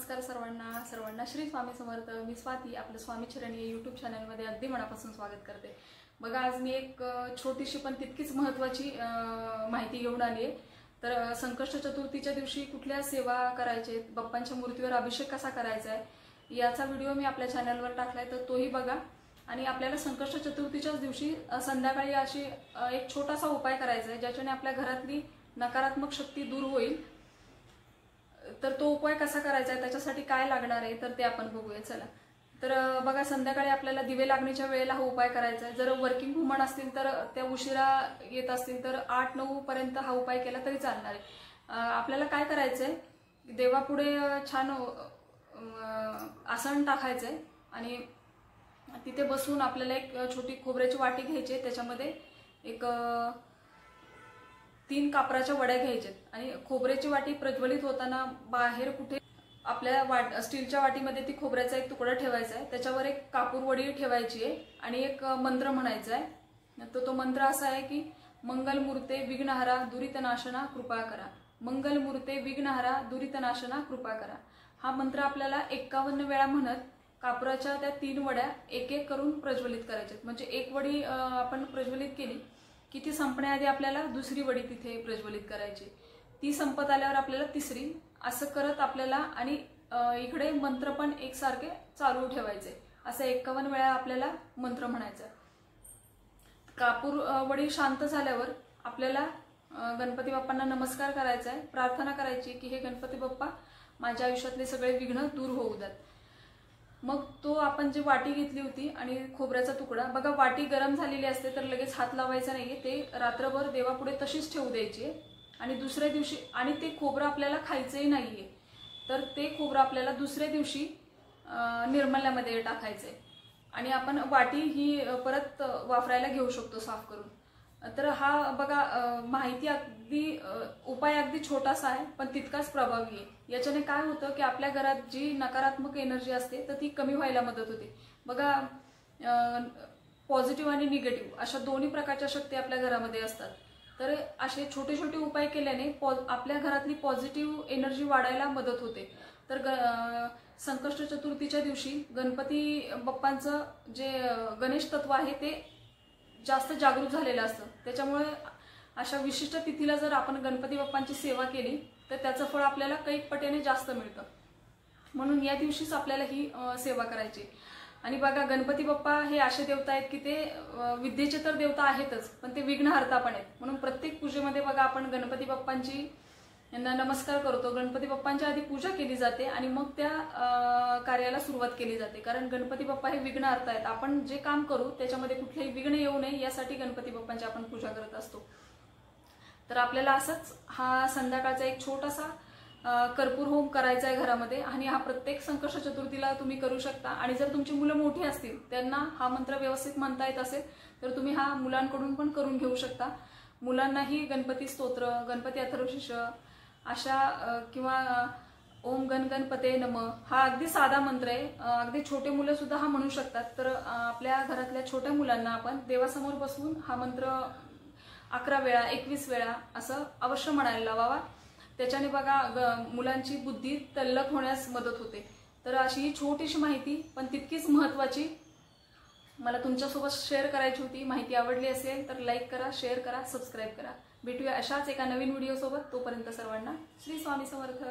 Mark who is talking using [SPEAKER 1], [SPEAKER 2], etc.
[SPEAKER 1] नमस्कार सर्वांना श्री स्वामी समर्थ। मी स्वाती आपलं स्वामी चरणी यूट्यूब चॅनलमध्ये अगदी मनापासून स्वागत करते। बघा, आज मी एक छोटीशी पण तितकीच महत्त्वाची माहिती घेऊन आली आहे। तर संकष्ट चतुर्थीच्या दिवशी कुठल्या सेवा करायचे, बाप्पांच्या मूर्तीवर अभिषेक कसा करायचा आहे याचा व्हिडिओ मी आपल्या चॅनलवर टाकलाय, तर तोही बघा। आणि आपल्याला संकष्ट चतुर्थीच्याच दिवशी संध्याकाळी अशी एक छोटासा उपाय करायचा आहे ज्याच्याने आपल्या घरातली नकारात्मक शक्ती दूर होईल। तर तो उपाय कसा करायचा आहे, त्याच्यासाठी काय लागणार आहे तर ते आपण बघूया। चला, तर बघा, संध्याकाळी आपल्याला दिवे लागण्याच्या वेळेला हा उपाय करायचा आहे। जर वर्किंग वुमन असतील तर त्या उशिरा येत असतील तर 8-9 पर्यंत हा उपाय केला तरी चालणार आहे। आपल्याला काय करायचंय, देवापुढे छान आसन टाकायचंय आणि तिथे बसून आपल्याला एक छोटी खोबऱ्याची वाटी घ्यायची आहे। त्याच्यामध्ये एक 3 कापराच्या वड्या घ्यायच्यात आणि खोबऱ्याची वाटी प्रज्वलित होताना बाहेर कुठे आपल्या स्टीलच्या वाटीमध्ये ती खोबऱ्याचा एक तुकडा ठेवायचा आहे। त्याच्यावर एक कापूर वडी ठेवायची आहे आणि एक मंत्र म्हणायचा आहे। तो मंत्र असा आहे की मंगलमूर्ते विघ्नहरा दुरितनाशना कृपा करा, मंगलमूर्ते विघ्नहरा दुरितनाशना कृपा करा। हा मंत्र आपल्याला 51 वेळा म्हणत कापराच्या त्या 3 वड्या एक एक करून प्रज्वलित करायच्यात। म्हणजे एक वडी आपण प्रज्वलित केली की ती संपण्याआधी आपल्याला दुसरी वडी तिथे प्रज्वलित करायची, ती संपत आल्यावर आपल्याला तिसरी, असं करत आपल्याला आणि इकडे मंत्र पण एकसारखे चालू ठेवायचे। असं 51 वेळा आपल्याला मंत्र म्हणायचा। कापूर वडी शांत झाल्यावर आपल्याला गणपती बाप्पांना नमस्कार करायचा आहे, प्रार्थना करायची की हे गणपती बाप्पा माझ्या आयुष्यातले सगळे विघ्न दूर होऊ द्यात। मग तो आपण जी वाटी घेतली होती आणि खोबऱ्याचा तुकडा, बघा वाटी गरम झालेली असते तर लगेच हात लावायचा नाहीये, ते रात्रभर देवापुढे तशीच ठेवू द्यायची आणि दुसऱ्या दिवशी, आणि ते खोबरं आपल्याला खायचंही नाहीये, तर ते खोबरं आपल्याला दुसऱ्या दिवशी निर्मल्यामध्ये टाकायचंय आणि आपण वाटी ही परत वापरायला घेऊ शकतो साफ करून। तर हा बघा, माहिती उपाय अगदी छोटासा आहे पण तितकाच प्रभावी आहे। याच्याने काय होतं की आपल्या घरात जी नकारात्मक एनर्जी असते तर ती कमी व्हायला मदत होते। बघा, पॉझिटिव्ह आणि निगेटिव्ह अशा दोन्ही प्रकारच्या शक्ती आपल्या घरामध्ये असतात। तर असे छोटे छोटे उपाय केल्याने आपल्या घरातली पॉझिटिव्ह एनर्जी वाढायला मदत होते। तर संकष्ट चतुर्थीच्या दिवशी गणपती बाप्पांचं जे गणेश तत्व आहे ते जास्त जागृत झालेलं असतं। त्याच्यामुळे अशा विशिष्ट तिथीला जर आपण गणपती बाप्पांची सेवा केली तर त्याचं फळ आपल्याला कैक पटीने जास्त मिळतं। म्हणून या दिवशीच आपल्याला ही सेवा करायची। आणि बघा, गणपती बाप्पा हे असे देवता आहेत की ते विद्येचे तर देवता आहेतच पण ते विघ्नहर्ता पण आहेत। म्हणून प्रत्येक पूजेमध्ये बघा आपण गणपती बाप्पांची यांना नमस्कार करतो, गणपती बाप्पांच्या आधी पूजा केली जाते आणि मग त्या कार्याला सुरुवात केली जाते। कारण गणपती बाप्पा हे विघ्नहर्ता आहेत। आपण जे काम करू त्याच्यामध्ये कुठलेही विघ्न येऊ नये यासाठी गणपती बाप्पांची आपण पूजा करत असतो। तर आपल्याला असंच हा संध्याकाळचा एक छोटासा कर्पूर होम करायचा आहे घरामध्ये आणि हा प्रत्येक संकष्ट चतुर्थीला तुम्ही करू शकता। आणि जर तुमची मुलं मोठी असतील त्यांना हा मंत्र व्यवस्थित म्हणता येत असेल तर तुम्ही हा मुलांकडून पण करून घेऊ शकता। मुलांनाही गणपती स्तोत्र, गणपती अथर्वशीर्ष अशा किंवा ओम गण गणपते नमः हा अगदी साधा मंत्र आहे, अगदी छोटे मुलं सुद्धा हा म्हणू शकतात। तर आपल्या घरातल्या छोट्या मुलांना आपण देवासमोर बसवून हा मंत्र 11 वेळा 21 वेळा असं अवश्य म्हणायला लावावा। त्याच्याने बघा मुलांची बुद्धी तल्लख होण्यास मदत होते। तर अशी ही छोटीशी माहिती पण तितकीच महत्त्वाची मला तुमच्यासोबत शेअर करायची होती। माहिती आवडली असेल तर लाईक करा, शेअर करा, सबस्क्राईब करा। भेटूया अशाच एका नवीन व्हिडिओ सोबत। तोपर्यंत सर्वांना श्री स्वामी समर्थ।